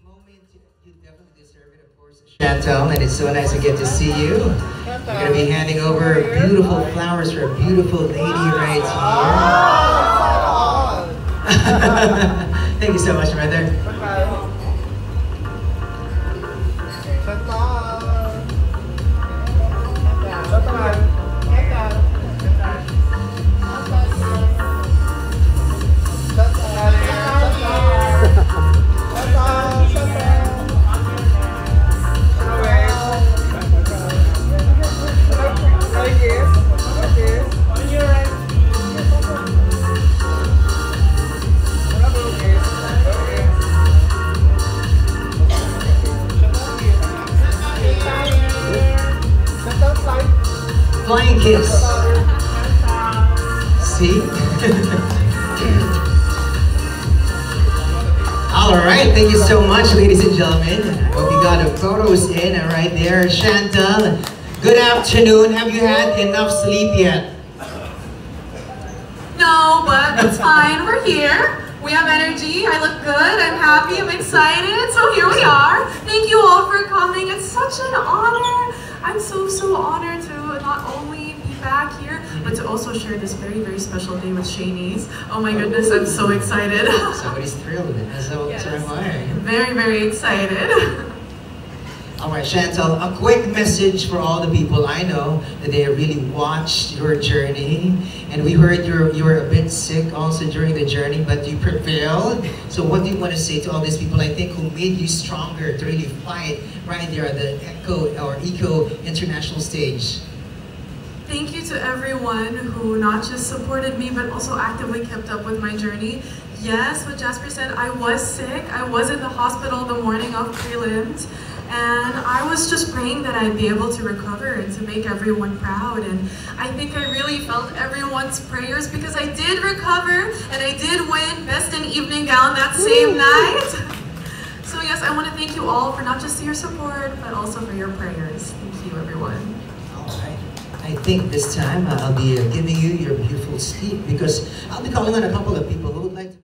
moment, you definitely deserve it, of course, Chantal, and it's so nice to get to see you. We're going to be handing over beautiful flowers for a beautiful lady right here. Thank you so much, brother. Flying kiss. See? Alright, thank you so much, ladies and gentlemen. Hope you got the photos in right there. Chantal, good afternoon. Have you had enough sleep yet? No, but it's fine. We're here. We have energy. I look good. I'm happy. I'm excited. So here we are. Thank you all for coming. It's such an honor. I'm so honored to not only be back here, but to also share this very special day with Shanice. Oh my goodness, I'm so excited. Somebody's thrilled, and so am I. Very excited. Alright, Chantal, a quick message for all the people. I know that they really watched your journey, and we heard you were a bit sick also during the journey, but you prevailed. So what do you want to say to all these people, I think, who made you stronger to really fight right there at the Eco International stage? Thank you to everyone who not just supported me, but also actively kept up with my journey. Yes, what Jasper said, I was sick. I was in the hospital the morning of prelims. And I was just praying that I'd be able to recover and to make everyone proud. And I think I really felt everyone's prayers because I did recover and I did win Best in Evening Gown that same night. So yes, I want to thank you all for not just your support, but also for your prayers. Thank you, everyone. All right. I think this time I'll be giving you your beautiful speech because I'll be calling on a couple of people who would like to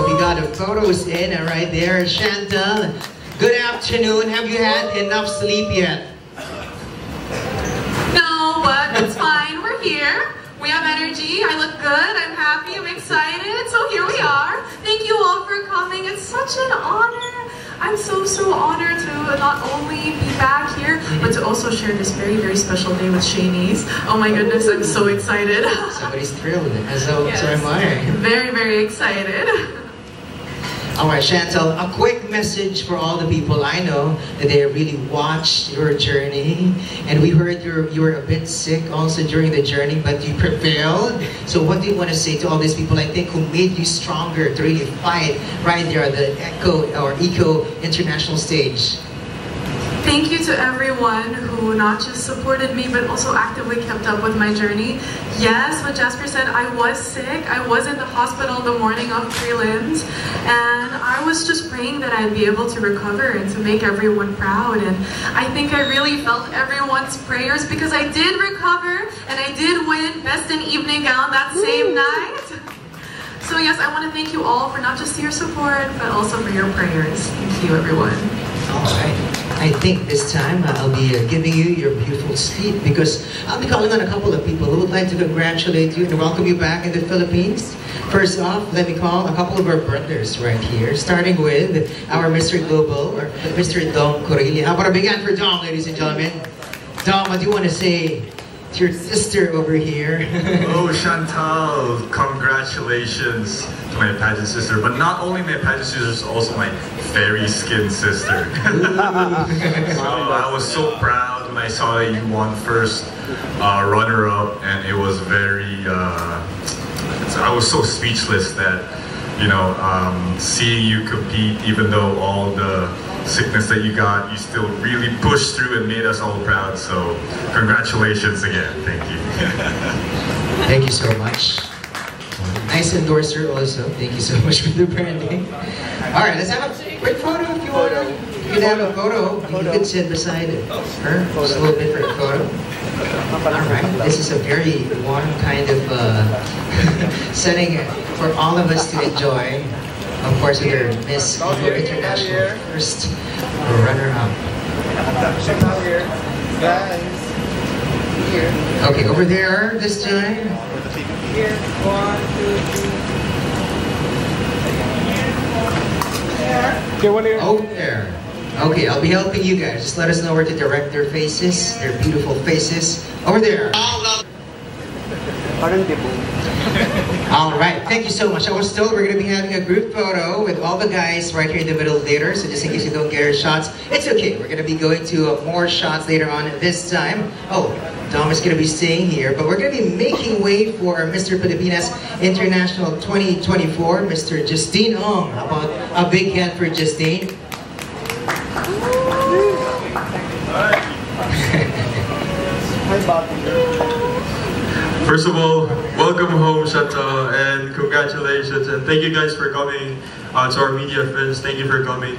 we got the photos in right there. Chantal, good afternoon. Have you had enough sleep yet? No, but it's fine. We're here. We have energy. I look good. I'm happy. I'm excited. So here we are. Thank you all for coming. It's such an honor. I'm so honored to not only be back here, but to also share this very special day with Shanice. Oh my goodness, I'm so excited. Somebody's thrilled, and so am I. Very excited. Alright, Chantal, a quick message for all the people. I know that they really watched your journey, and we heard you were a bit sick also during the journey, but you prevailed. So what do you want to say to all these people, I think, who made you stronger to really fight right there at the Eco International stage? Thank you to everyone who not just supported me, but also actively kept up with my journey. Yes, what Jasper said, I was sick. I was in the hospital the morning of prelims. And I was just praying that I'd be able to recover and to make everyone proud. And I think I really felt everyone's prayers because I did recover and I did win Best in Evening Gown that same night. So yes, I want to thank you all for not just your support, but also for your prayers. Thank you, everyone. All right. I think this time I'll be giving you your beautiful speech because I'll be calling on a couple of people who would like to congratulate you and welcome you back in the Philippines. First off, let me call a couple of our brothers right here, starting with our Mr. Global, or Mr. Dom Corelli. How about a big hand for Dom, ladies and gentlemen? Dom, what do you want to say your sister over here. Oh, Chantal, congratulations to my pageant sister. But not only my pageant sister, it's also my fairy skin sister. So I was so proud when I saw that you won first runner-up, and it was very, I was so speechless that, you know, seeing you compete, even though all the sickness that you got, you still really pushed through and made us all proud. So congratulations again. Thank you. Thank you so much. Nice endorser also. Thank you so much for the branding. All right, let's have a quick photo if you want. You can have a photo. You can sit beside her just a little bit for a photo. All right, this is a very warm kind of setting for all of us to enjoy. Of course, with our Miss International first runner-up. Okay, over there this time. Here, 1, 2, 3. Okay, one here. Oh, there. Okay, I'll be helping you guys. Just let us know where to direct their faces, their beautiful faces. Over there. All right, thank you so much. I was told we're going to be having a group photo with all the guys right here in the middle later, so just in case you don't get your shots, it's okay. We're going to be going to more shots later on this time. Oh, Dom is going to be staying here, but we're going to be making way for Mr. Pilipinas International 2024, Mr. Justine Ong. How about a big hand for Justine? First of all, welcome home, Chantal, and congratulations, and thank you guys for coming. To our media friends, thank you for coming.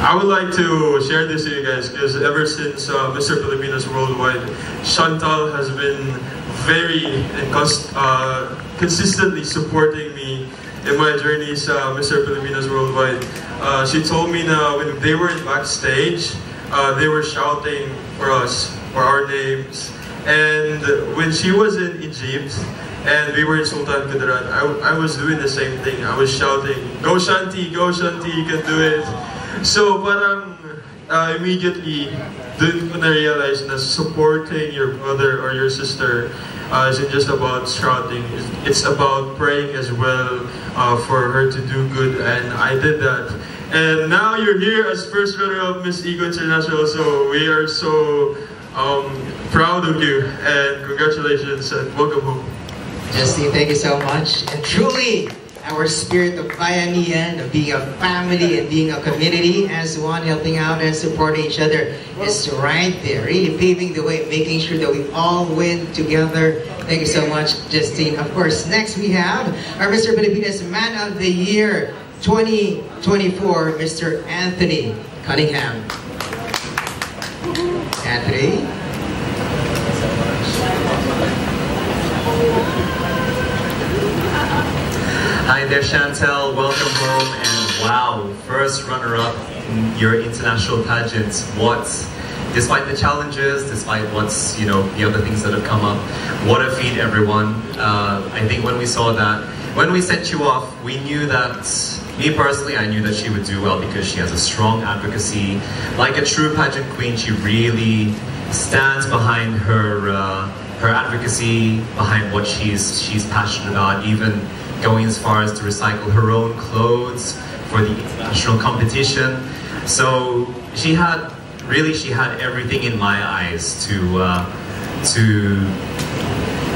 I would like to share this with you guys because ever since Mr. Pilipinas Worldwide, Chantal has been very consistently supporting me in my journeys, Mr. Pilipinas Worldwide. She told me that when they were backstage, they were shouting for us, for our names. And when she was in Egypt, and we were in Sultan Kudarat, I was doing the same thing. I was shouting, "Go Shanti, you can do it." So parang immediately, dun ko na-realize na supporting your brother or your sister isn't just about shouting. It's about praying as well for her to do good, and I did that. And now you're here as first runner-up Miss Ego International, so we are so proud of you, and congratulations and welcome home. Justine, thank you so much. And truly, our spirit of bayanihan, of being a family and being a community as one, helping out and supporting each other is right there, really paving the way, making sure that we all win together. Thank you so much, Justine. Of course, next we have our Mr. Pilipinas Man of the Year 2024, Mr. Anthony Cunningham. Anthony? Hi there, Chantal. Welcome home, and wow, first runner-up in your international pageant. Despite the challenges, despite what's, the other things that have come up, what a feat, everyone. I think when we saw that, when we sent you off, we knew that, me personally, I knew that she would do well because she has a strong advocacy. Like a true pageant queen, she really stands behind her advocacy, behind what she's passionate about, even going as far as to recycle her own clothes for the international competition. So she had everything in my eyes to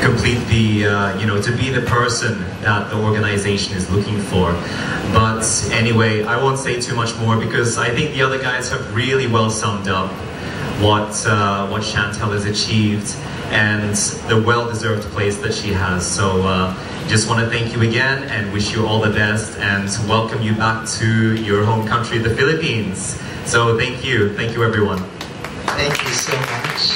complete the, to be the person that the organization is looking for. But anyway, I won't say too much more because I think the other guys have really well summed up what Chantal has achieved and the well-deserved place that she has. So just want to thank you again and wish you all the best and welcome you back to your home country, the Philippines. So thank you everyone. Thank you so much.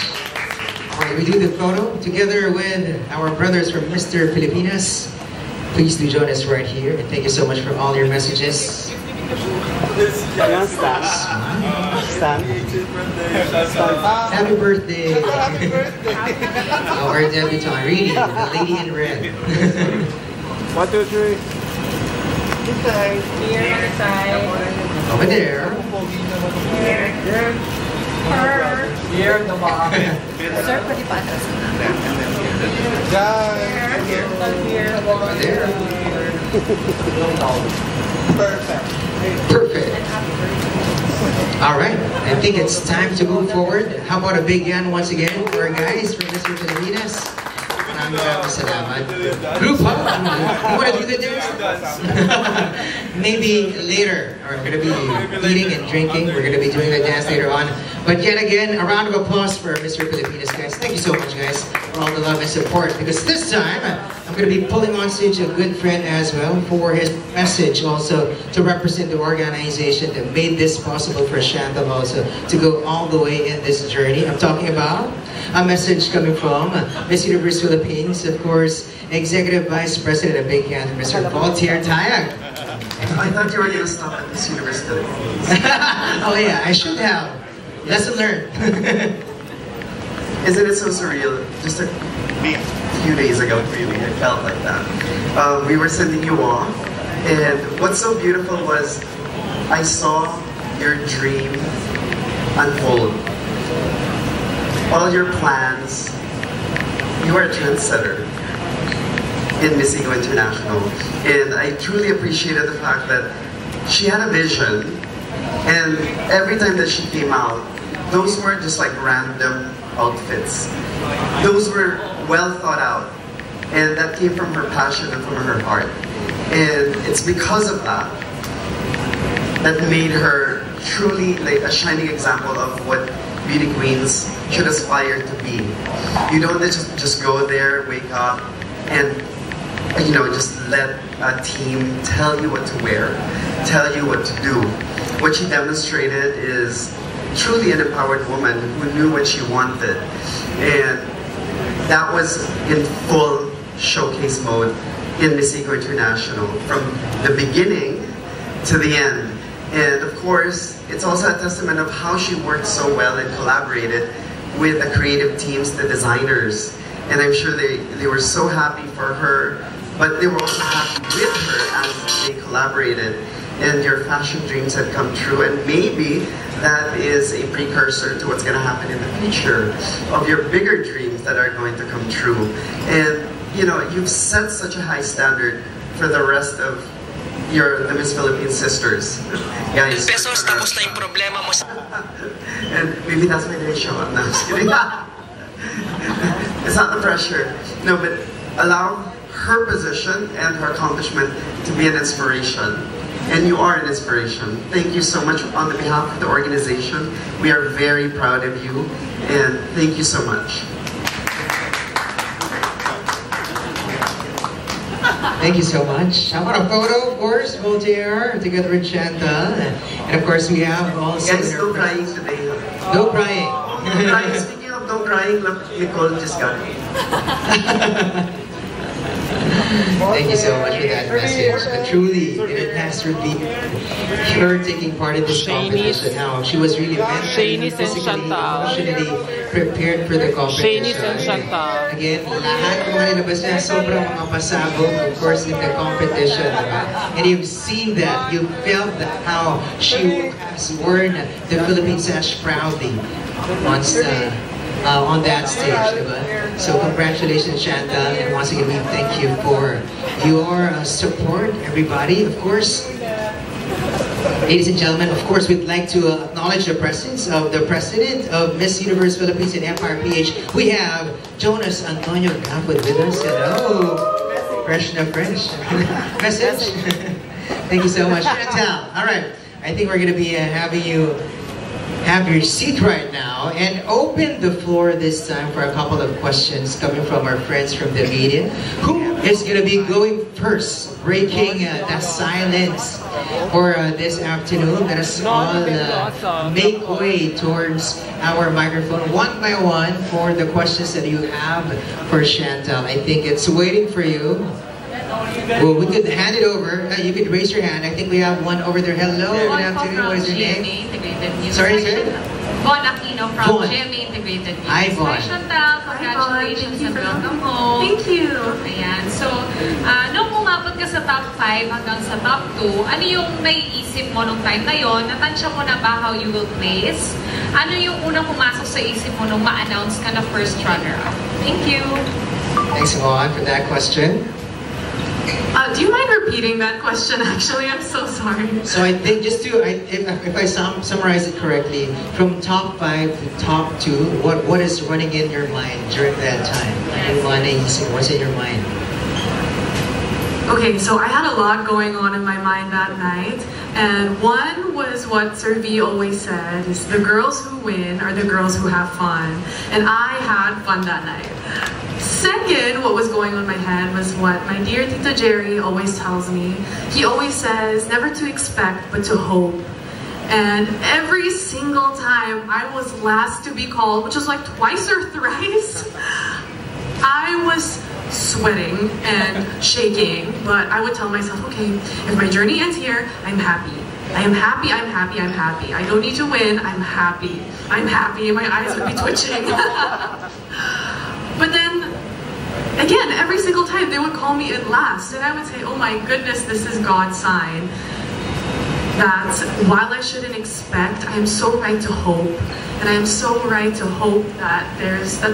All right, we do the photo together with our brothers from Mr. Pilipinas. Please do join us right here, and thank you so much for all your messages. Happy birthday! Happy birthday! Our debutante, really, the lady in red. 1, 2, 3. Here, side. Over there. Here. Here, the back. Sir, pwede pa atras na. Here. There. Perfect. Perfect. All right, I think it's time to move forward. How about a big hand once again for our guys from Mr. Pilipinas? Maraming salamat. Group hug. You want to do the dance? Maybe later. We're going to be eating and drinking. We're going to be doing the dance later on. But yet again, a round of applause for Mr. Pilipinas, guys. Thank you so much, guys, for all the love and support. Because this time, I'm going to be pulling on stage a good friend as well for his message also to represent the organization that made this possible for Chantal also to go all the way in this journey. I'm talking about a message coming from Miss Universe Philippines, of course, Executive Vice President of Big Hand, Mr. Voltaire Tayag. I thought you were going to stop at Miss Universe Philippines. Oh yeah, I should have. Lesson learned. Isn't it so surreal? Just a few days ago, really, I felt like that. We were sending you off, and what's so beautiful was I saw your dream unfold. All your plans. You are a trendsetter in Miss Ego International, and I truly appreciated the fact that she had a vision, and every time that she came out, those weren't just like random outfits. Those were well thought out, and that came from her passion and from her heart. And it's because of that that made her truly like a shining example of what beauty queens should aspire to be. You don't just go there, wake up, and just let a team tell you what to wear, tell you what to do. What she demonstrated is truly an empowered woman who knew what she wanted. And that was in full showcase mode in Miss Ego International, from the beginning to the end. And of course, it's also a testament of how she worked so well and collaborated with the creative teams, the designers. And I'm sure they were so happy for her, but they were also happy with her as they collaborated. And your fashion dreams had come true, and maybe that is a precursor to what's going to happen in the future of your bigger dreams that are going to come true. And you've set such a high standard for the rest of the Miss Philippines sisters. Guys, Pesos, tapos na yung problema mo sa... And maybe that's why they show up. No, I'm just kidding. It's not the pressure. No, but allow her position and her accomplishment to be an inspiration. And you are an inspiration. Thank you so much on the behalf of the organization. We are very proud of you, and thank you so much. Thank you so much. How about a photo, of course, Voltaire, together with Chantal. And of course, we have also... Guys, no crying today. No crying. No crying. Speaking of no crying, Nicole just got it. Thank you so much for that message. But truly, it has really her taking part in this competition. How she was really mentally, physically, emotionally prepared for the competition. Again, lahat ng mga nilabas niya, sobrang mga pasabog, of course, in the competition. And you've seen that, you felt that how she has worn the Philippine sash proudly on that stage, diba? So congratulations, Chantal, and once again we thank you for your support, everybody. Of course, ladies and gentlemen, of course we'd like to acknowledge the presence of the President of Miss Universe Philippines and Empire PH. We have Jonas Antonio Gapod with us. Hello! Fresh na French. Message? Thank you so much, Chantal. All right, I think we're going to be having you have your seat right now and open the floor this time for a couple of questions coming from our friends from the media. Who is going to be going first, breaking the silence for this afternoon? Let us all make way towards our microphone one by one for the questions that you have for Chantal. I think it's waiting for you. Well, we could hand it over. You could raise your hand. I think we have one over there. Hello, good afternoon. What is your name? Sorry, sir? Von Aquino from Von. GMA Integrated News. Hi, Von. Hi, Chantal. Congratulations and welcome home. Thank you. Ayan. So, nung umabot ka sa top 5 hanggang sa top 2, ano yung naiisip mo nung time na yon? Natansya mo na ba how you will place? Ano yung unang pumasok sa isip mo nung ma-announce ka na first runner-up? Thank you. Thanks, Juan, for that question. Do you mind repeating that question, actually? I'm so sorry. So I think just to, if I summarize it correctly, from top 5 to top 2, what is running in your mind during that time? What's in your mind? Okay, so I had a lot going on in my mind that night, and one was what Sir V always said, is the girls who win are the girls who have fun, and I had fun that night. Second, what was going on in my head was what my dear Tito Jerry always tells me. He always says, never to expect, but to hope. And every single time I was last to be called, which was like twice or thrice, I was sweating and shaking, but I would tell myself, okay, if my journey ends here, I'm happy. I am happy, I'm happy, I'm happy. I don't need to win, I'm happy. I'm happy, and my eyes would be twitching. But then, again, every single time they would call me at last, and I would say, oh my goodness, this is God's sign. That while I shouldn't expect, I am so right to hope. And I am so right to hope that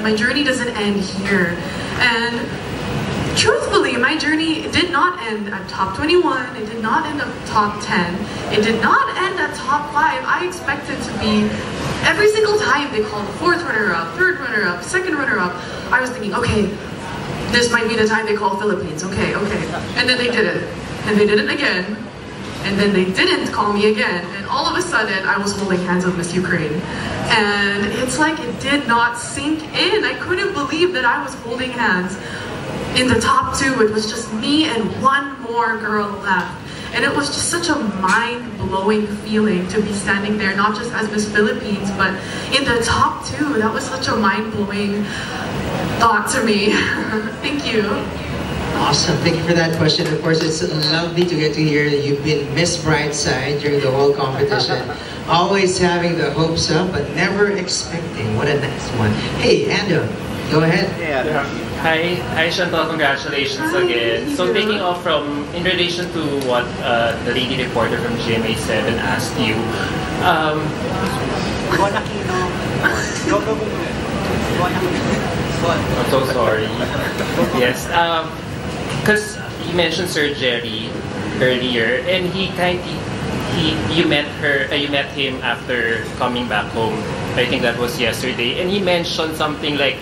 my journey doesn't end here. And truthfully, my journey did not end at top 21, it did not end at top 10, it did not end at top 5. I expected to be, every single time they called fourth runner-up, third runner-up, second runner-up, I was thinking, okay, this might be the time they call Philippines, okay. And then they did it, and they did it again, and then they didn't call me again, and all of a sudden, I was holding hands with Miss Ukraine. And it's like it did not sink in. I couldn't believe that I was holding hands. In the top 2, it was just me and one more girl left. And it was just such a mind-blowing feeling to be standing there, not just as Miss Philippines, but in the top 2. That was such a mind-blowing thought to me. Thank you. Awesome. Thank you for that question. Of course, it's lovely to get to hear that you've been Miss Brightside during the whole competition. Always having the hopes up, but never expecting. What a nice one. Hey, Ando, go ahead. Yeah. Hi, Chantal. Congratulations again. So taking off from, in relation to what the lady reporter from GMA7 asked you, I'm so sorry. Yes, because you mentioned Sir Jerry earlier, and you met him after coming back home. I think that was yesterday, and he mentioned something like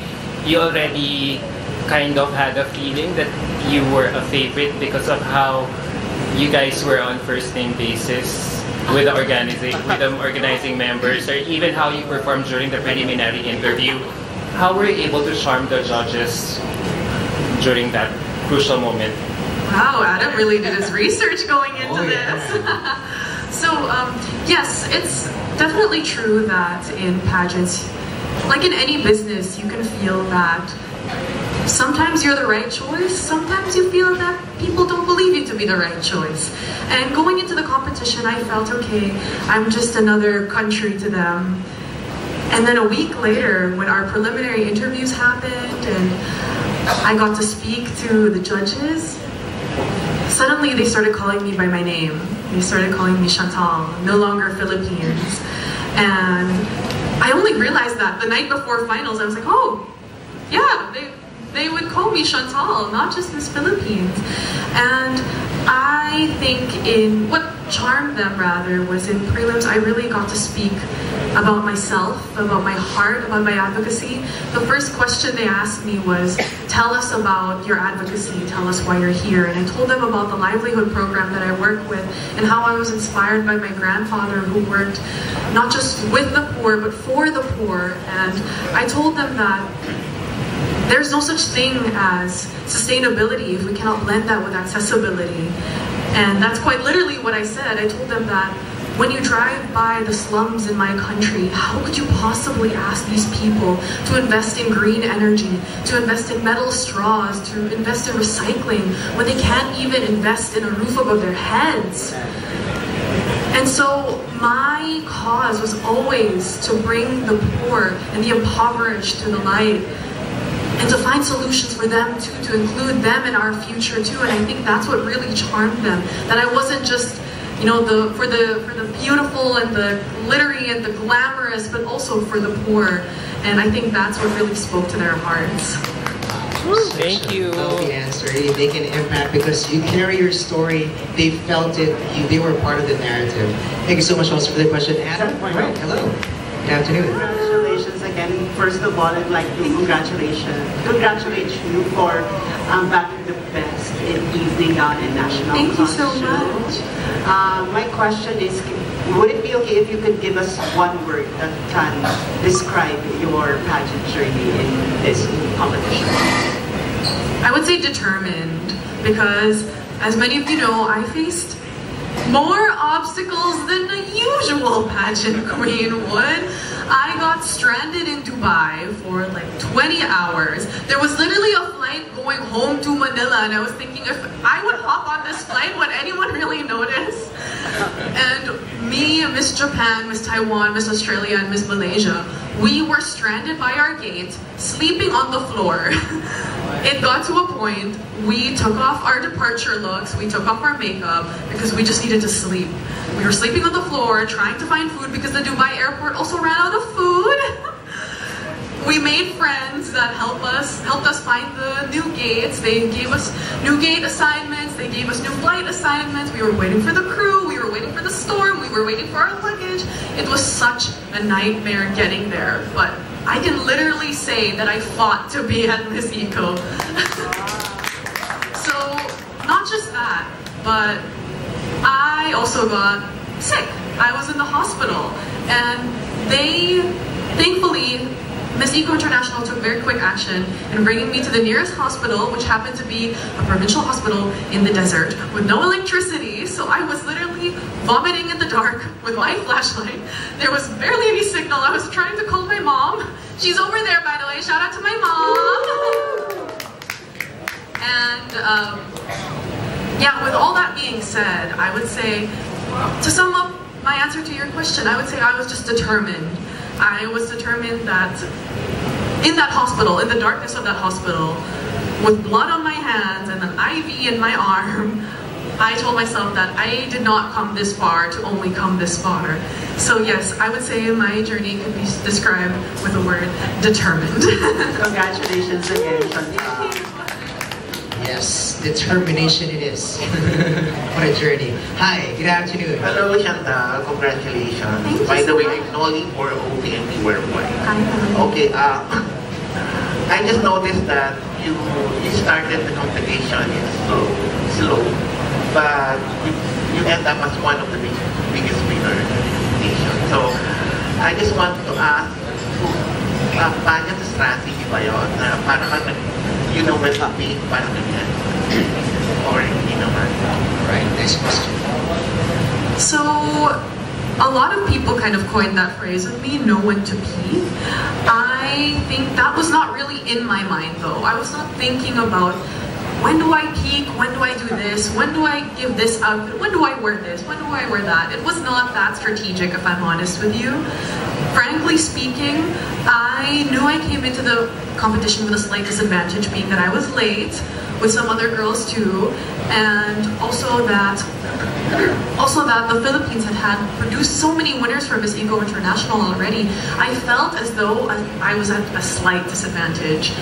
you already kind of had a feeling that you were a favorite because of how you guys were on first name basis with the organizing members, or even how you performed during the preliminary interview. How were you able to charm the judges during that crucial moment? Wow, Adam really did his research going into this. So, yes, it's definitely true that in pageants, like in any business, you can feel that sometimes you're the right choice, sometimes you feel that people don't believe you to be the right choice. And going into the competition, I felt, okay, I'm just another country to them. And then a week later, when our preliminary interviews happened and I got to speak to the judges, suddenly they started calling me by my name. They started calling me Chantal, no longer Philippines. And I only realized that the night before finals. I was like, oh, yeah, they would call me Chantal, not just Miss Philippines. And I think what charmed them rather was in prelims, I really got to speak about myself, about my heart, about my advocacy. The first question they asked me was, tell us about your advocacy, tell us why you're here. And I told them about the livelihood program that I work with and how I was inspired by my grandfather who worked not just with the poor, but for the poor. And I told them that there's no such thing as sustainability if we cannot blend that with accessibility. And that's quite literally what I said. I told them that when you drive by the slums in my country, how could you possibly ask these people to invest in green energy, to invest in metal straws, to invest in recycling, when they can't even invest in a roof above their heads? And so my cause was always to bring the poor and the impoverished to the light, and to find solutions for them too, to include them in our future too. And I think that's what really charmed them. That I wasn't just, you know, for the beautiful and the glittery and the glamorous, but also for the poor. And I think that's what really spoke to their hearts. Thank you. Love the answer. You make an impact because you carry your story. They felt it. They were part of the narrative. Thank you so much also for the question. Adam, right, hello. Good afternoon. Congratulations again. First of all, I'd like to congratulate you for batting the best in evening gown and national Thank you so costume. much. My question is, would it be okay if you could give us one word that can describe your pageant journey in this competition? I would say determined, because as many of you know, I faced more obstacles than a usual pageant queen would. I got stranded in Dubai for like 20 hours. There was literally a flight going home to Manila, and I was thinking if I would hop on this flight, would anyone really notice? And me, Miss Japan, Miss Taiwan, Miss Australia, and Miss Malaysia, we were stranded by our gate, sleeping on the floor. It got to a point, we took off our departure looks, we took off our makeup, because we just needed to sleep. We were sleeping on the floor, trying to find food, because the Dubai airport also ran out of food. We made friends that helped us find the new gates. They gave us new gate assignments, they gave us new flight assignments. We were waiting for the crew, we were waiting for the storm, we were waiting for our luggage. It was such a nightmare getting there, but I can literally say that I fought to be at Miss Eco. So, not just that, but I also got sick. I was in the hospital, and thankfully, Miss Eco International took very quick action in bringing me to the nearest hospital, which happened to be a provincial hospital in the desert with no electricity. So I was literally vomiting in the dark with my flashlight. There was barely any signal. I was trying to call my mom. She's over there, by the way. Shout out to my mom. And yeah, with all that being said, I would say, to sum up my answer to your question, I would say I was just determined. I was determined that in that hospital, in the darkness of that hospital, with blood on my hands and an IV in my arm, I told myself that I did not come this far to only come this far. So yes, I would say my journey could be described with the word determined. Congratulations again, Chantal. Yes, determination it is. What a journey. Hi, good afternoon. Hello, Chantal. Congratulations. Thank you By the so way, much. I'm calling for OPMP worldwide. Hi. Okay, I just noticed that you started the competition slow, but you end up as one of the biggest winners in the nation. So, I just want to ask, pageant strategy ba yun? Para you know when to pick, parang ganyan. Or hindi naman. Right, next question. So, a lot of people kind of coined that phrase of me, know when to pee. I think that was not really in my mind though. I was not thinking about, when do I peak, when do I do this, when do I give this outfit, when do I wear this, when do I wear that. It was not that strategic, if I'm honest with you. Frankly speaking, I knew I came into the competition with a slight disadvantage, being that I was late with some other girls too, and also that the Philippines had produced so many winners for Miss Eco International already. I felt as though I was at a slight disadvantage.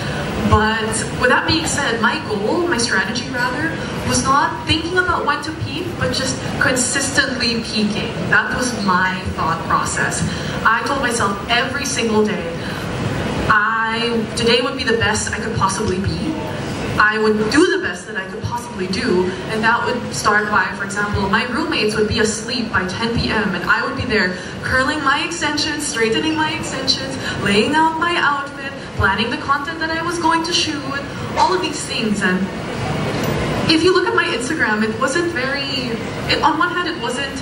But with that being said, my goal, my strategy rather, was not thinking about when to peak, but just consistently peaking. That was my thought process. I told myself every single day, today would be the best I could possibly be. I would do the best that I could possibly do, and that would start by, for example, my roommates would be asleep by 10 p.m. and I would be there curling my extensions, straightening my extensions, laying out my outfit, planning the content that I was going to shoot, all of these things. And if you look at my Instagram, it wasn't on one hand it wasn't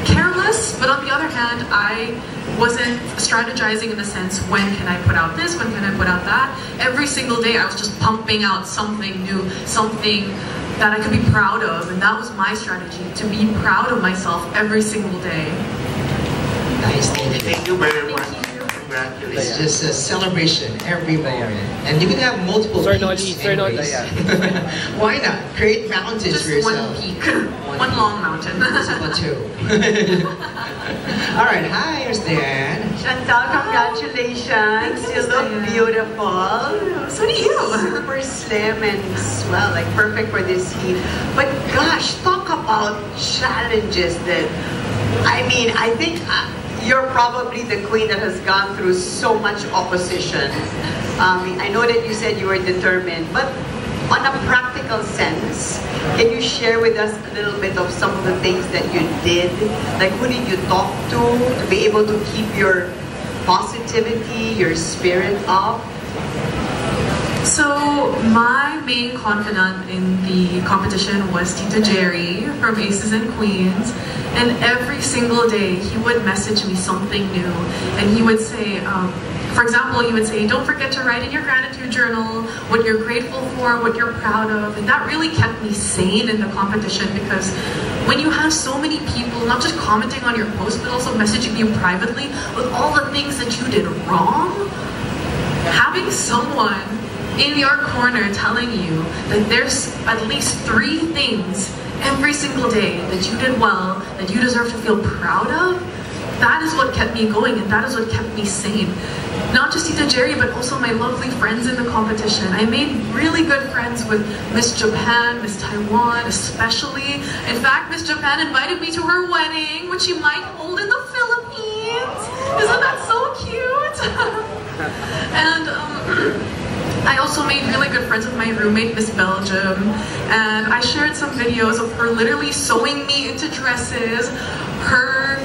careless, but on the other hand, I wasn't strategizing in the sense, when can I put out this, when can I put out that. Every single day I was just pumping out something new, something that I could be proud of, and that was my strategy, to be proud of myself every single day. Nice, Thank you very much. Congratulations. It's just a celebration every moment. And you can have multiple peaks anyways. Why not? Create mountains Just for yourself. one peak. One long mountain. Two. Alright, hi, here's Dan. Chantal, congratulations. You look beautiful. So do you. Super slim and well, like perfect for this heat. But gosh, talk about challenges that, I mean, I think you're probably the queen that has gone through so much opposition. I know that you said you were determined, but on a practical sense, can you share with us a little bit of some of the things that you did? Like, who did you talk to be able to keep your positivity, your spirit up? So my main confidant in the competition was Tito Jerry from Aces and Queens, and every single day he would message me something new, and he would say, for example, he would say, don't forget to write in your gratitude journal what you're grateful for, what you're proud of, and that really kept me sane in the competition, because when you have so many people not just commenting on your post but also messaging you privately with all the things that you did wrong, having someone in your corner telling you that there's at least 3 things every single day that you did well, that you deserve to feel proud of, that is what kept me going, and that is what kept me sane. Not just Tito Jerry, but also my lovely friends in the competition. I made really good friends with Miss Japan, Miss Taiwan especially. In fact, Miss Japan invited me to her wedding, which she might hold in the Philippines. Isn't that so cute? And I also made really good friends with my roommate, Miss Belgium, and I shared some videos of her literally sewing me into dresses, her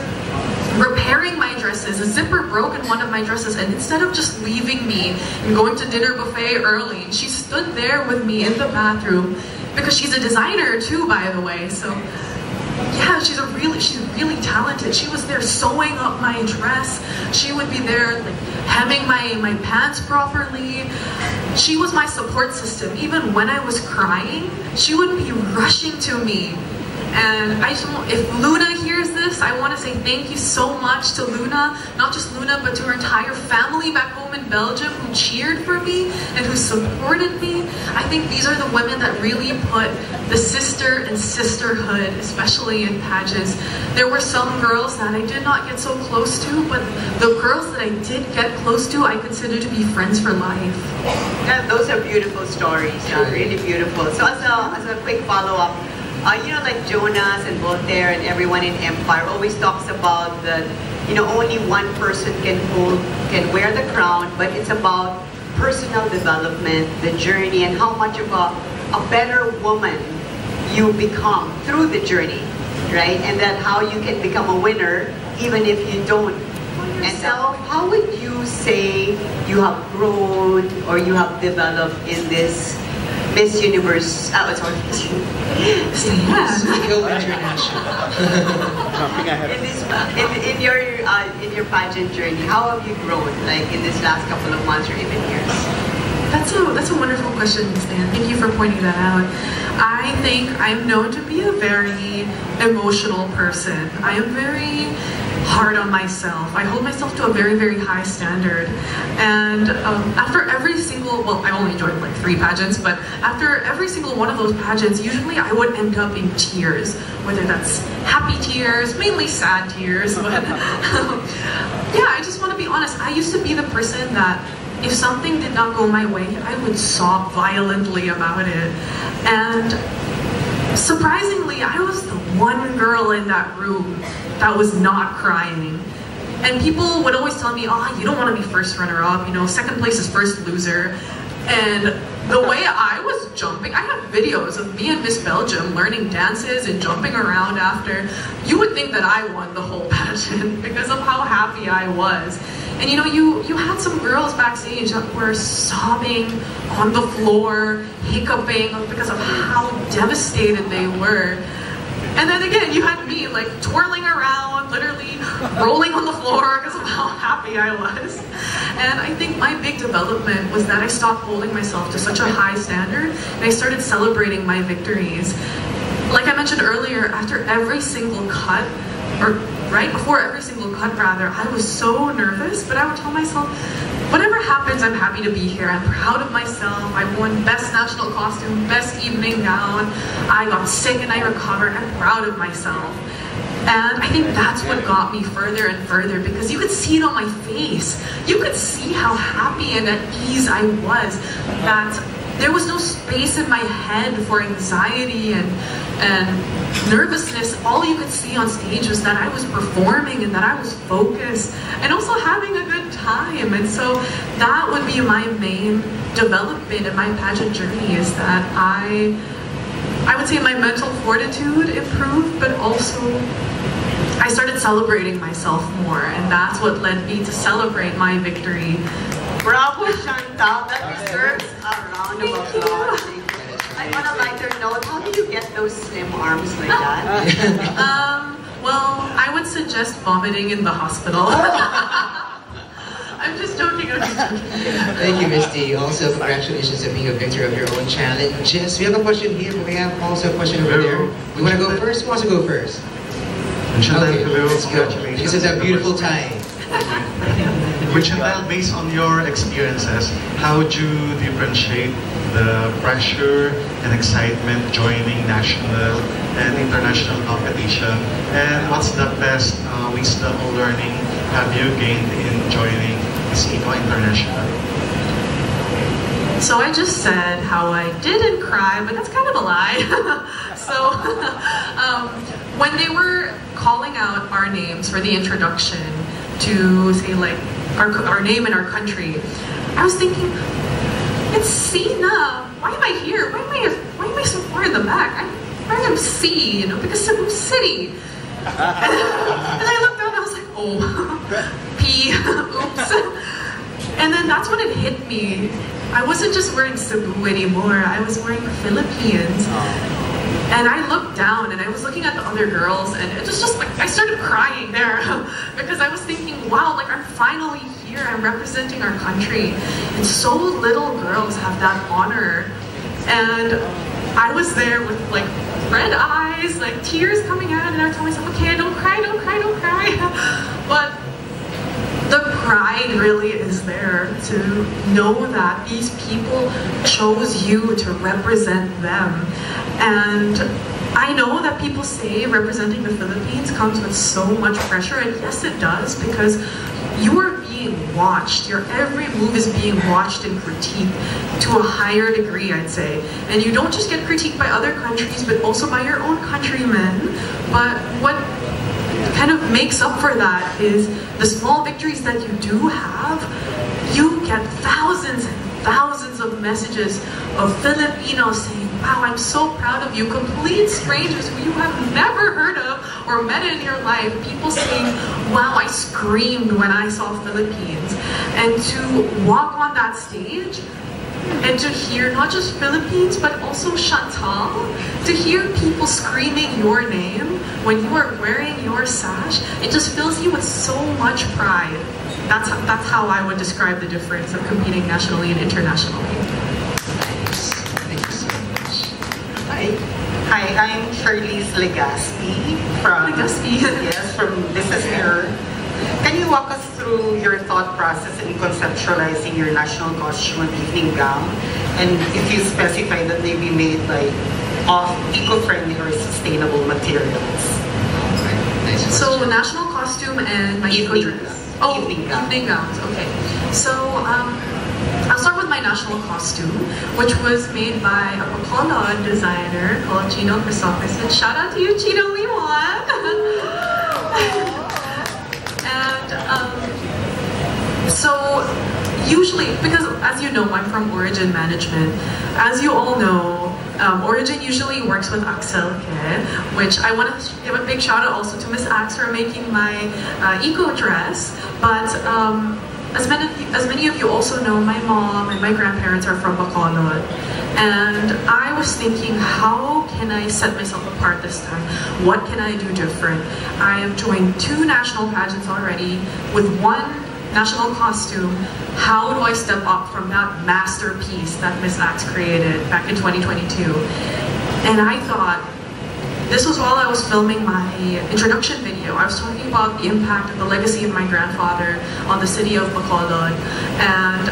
repairing my dresses. A zipper broke in one of my dresses, and instead of just leaving me and going to dinner buffet early, she stood there with me in the bathroom, because she's a designer too, by the way, so yeah, she's really talented. She was there sewing up my dress. She would be there like hemming my pants properly. She was my support system. Even when I was crying, she would be rushing to me. And if Luna hears this, I want to say thank you so much to Luna, not just Luna, but to her entire family back home in Belgium who cheered for me and who supported me. I think these are the women that really put the sister and sisterhood, especially in pageants. There were some girls that I did not get so close to, but the girls that I did get close to, I consider to be friends for life. Yeah, those are beautiful stories, really beautiful. So as a quick follow-up, you know, like Jonas and Voltaire and everyone in Empire always talks about that, you know, only one person can wear the crown, but it's about personal development, the journey, and how much of a better woman you become through the journey, right? And that how you can become a winner even if you don't. And so, how would you say you have grown or you have developed in this Miss Universe, in your pageant journey, how have you grown, like in this last couple of months or even years? That's a wonderful question, Ms. Dan. Thank you for pointing that out. I think I'm known to be a very emotional person. I am very hard on myself. I hold myself to a very, very high standard. And after every single, well, I only joined like 3 pageants, but after every single one of those pageants, usually I would end up in tears, whether that's happy tears, mainly sad tears, but yeah, I just want to be honest. I used to be the person that if something did not go my way, I would sob violently about it. And surprisingly, I was the one girl in that room that was not crying. And people would always tell me, oh, you don't want to be first runner-up, you know, second place is first loser. And the way I was jumping, I have videos of me and Miss Belgium learning dances and jumping around after. You would think that I won the whole pageant because of how happy I was. And you know, you had some girls backstage that were sobbing on the floor, hiccuping because of how devastated they were. And then again, you had me like twirling around, literally rolling on the floor because of how happy happy I was. And I think my big development was that I stopped holding myself to such a high standard, and I started celebrating my victories. Like I mentioned earlier, after every single cut, or right before every single cut rather, I was so nervous, but I would tell myself, whatever happens, I'm happy to be here. I'm proud of myself. I won best national costume, best evening gown. I got sick and I recovered. I'm proud of myself. And I think that's what got me further and further, because you could see it on my face. You could see how happy and at ease I was, that there was no space in my head for anxiety and nervousness. All you could see on stage was that I was performing and that I was focused and also having a good time. And so that would be my main development in my pageant journey, is that I would say my mental fortitude improved, but also I started celebrating myself more, and that's what led me to celebrate my victory. Bravo, Chantal. That deserves a round of applause. And on a lighter note, how do you get those slim arms like that? Well, I would suggest vomiting in the hospital. I'm just joking, I'm just joking. Thank you, Misty. Also, congratulations on being a victor of your own challenges. We have a question here, but we have also a question over there. You want to go first? Who wants to go first? Okay, let's go. This is a beautiful time. Chantal, based on your experiences, how would you differentiate the pressure and excitement joining national and international competition? And what's the best wisdom or learning have you gained in joining this Eco International? So I just said how I didn't cry, but that's kind of a lie. So when they were calling out our names for the introduction to say like our name and our country, I was thinking, it's Sina. Why am I here? Why am I so far in the back? I'm C, you know, because Cebu City. And I looked down and I was like, oh, P, oops. And then that's when it hit me. I wasn't just wearing Cebu anymore, I was wearing Philippines. And I looked down and I was looking at the other girls, and it was just like, I started crying there because I was thinking, wow, like I'm finally here, I'm representing our country. And so little girls have that honor. And I was there with like red eyes, like tears coming out, and I would tell myself, okay, don't cry, don't cry, don't cry. But the pride really is there to know that these people chose you to represent them. And I know that people say representing the Philippines comes with so much pressure, and yes it does, because you are being watched. Your every move is being watched and critiqued to a higher degree, I'd say. And you don't just get critiqued by other countries, but also by your own countrymen. But what kind of makes up for that is the small victories that you do have. You get thousands and thousands of messages of Filipinos saying, wow, I'm so proud of you. Complete strangers who you have never heard of or met in your life. People saying, wow, I screamed when I saw Philippines. And to walk on that stage and to hear not just Philippines, but also Chantal, to hear people screaming your name when you are wearing your sash, it just fills you with so much pride. That's how I would describe the difference of competing nationally and internationally. Nice. Thank you so much. Hi, I'm Charlize Legaspi from Yes, from This Is Mirror. Can you walk us through your thought process in conceptualizing your national costume and evening gown? And if you specify that they be made like of eco-friendly or sustainable materials? Nice. So national costume and my Evening evening gowns. Okay. So I'll start with my national costume, which was made by a Bacolod designer called Chino Crisopis. And shout out to you, Chino, we won! And so usually, because as you know, I'm from Origin Management. As you all know, Origin usually works with Axel, which I want to give a big shout out also to Miss Ax for making my eco dress. But as many of you also know, my mom and my grandparents are from Bacolod. And I was thinking, how can I set myself apart this time? What can I do different? I have joined 2 national pageants already, with one national costume, how do I step up from that masterpiece that Miss Axe created back in 2022? And I thought, this was while I was filming my introduction video. I was talking about the impact of the legacy of my grandfather on the city of Bacolod, and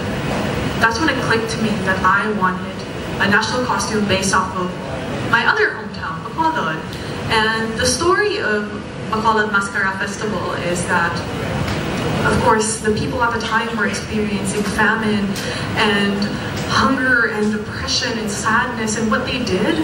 that's when it clicked to me that I wanted a national costume based off of my other hometown, Bacolod. And the story of Bacolod Mascara Festival is that, of course, the people at the time were experiencing famine and hunger and depression and sadness, and what they did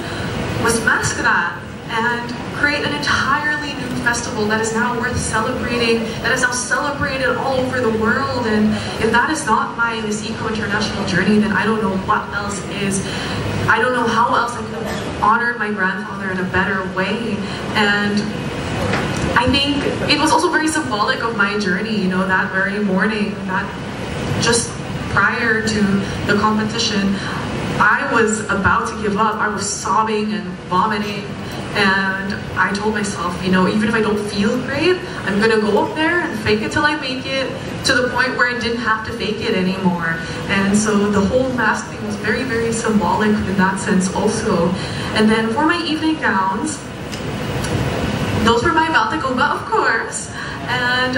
was mask that and create an entirely new festival that is now worth celebrating, that is now celebrated all over the world. And if that is not my Miss Eco International journey, then I don't know what else is. I don't know how else I could have honored my grandfather in a better way. And I think it was also very symbolic of my journey, you know, that very morning, that just prior to the competition, I was about to give up. I was sobbing and vomiting, and I told myself, you know, even if I don't feel great, I'm gonna go up there and fake it till I make it, to the point where I didn't have to fake it anymore. And so the whole mask thing was very, very symbolic in that sense also. And then for my evening gowns, those were by Baltacuba, of course. And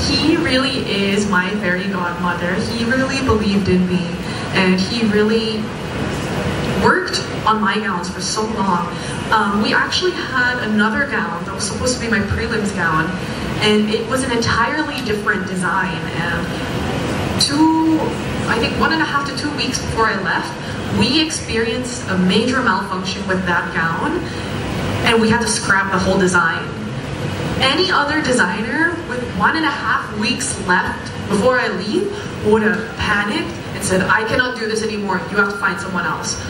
he really is my fairy godmother. He really believed in me, and he really worked on my gowns for so long. We actually had another gown that was supposed to be my prelims gown, and it was an entirely different design. And I think 1.5 to 2 weeks before I left, we experienced a major malfunction with that gown, and we had to scrap the whole design. Any other designer with 1.5 weeks left before I leave would have panicked and said, I cannot do this anymore, you have to find someone else.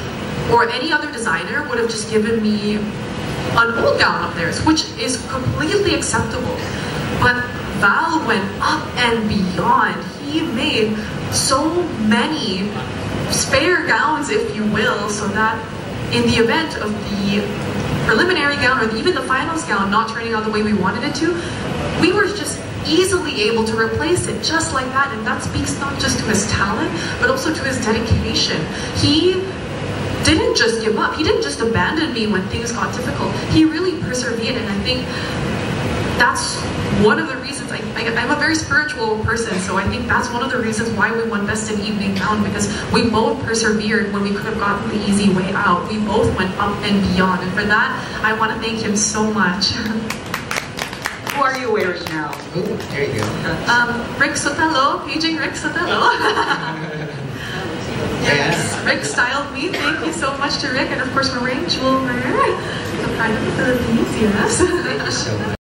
Or any other designer would have just given me an old gown of theirs, which is completely acceptable. But Val went up and beyond. He made so many spare gowns, if you will, so that in the event of the preliminary gown or even the finals gown not turning out the way we wanted it to, we were just easily able to replace it just like that. And that speaks not just to his talent, but also to his dedication. He didn't just give up. He didn't just abandon me when things got difficult. He really persevered, and I think that's one of the reasons. I'm a very spiritual person, so I think that's one of the reasons why we won Best in Evening Gown, because we both persevered when we could have gotten the easy way out. We both went up and beyond, and for that, I want to thank him so much. Who are you wearing now? Ooh, there you go. Rick Sotelo, paging Rick Sotelo. Yes, Rick styled me. Thank you so much to Rick, and of course we're wearing jewelry. The pride of the Philippines, yes. Thank you so much.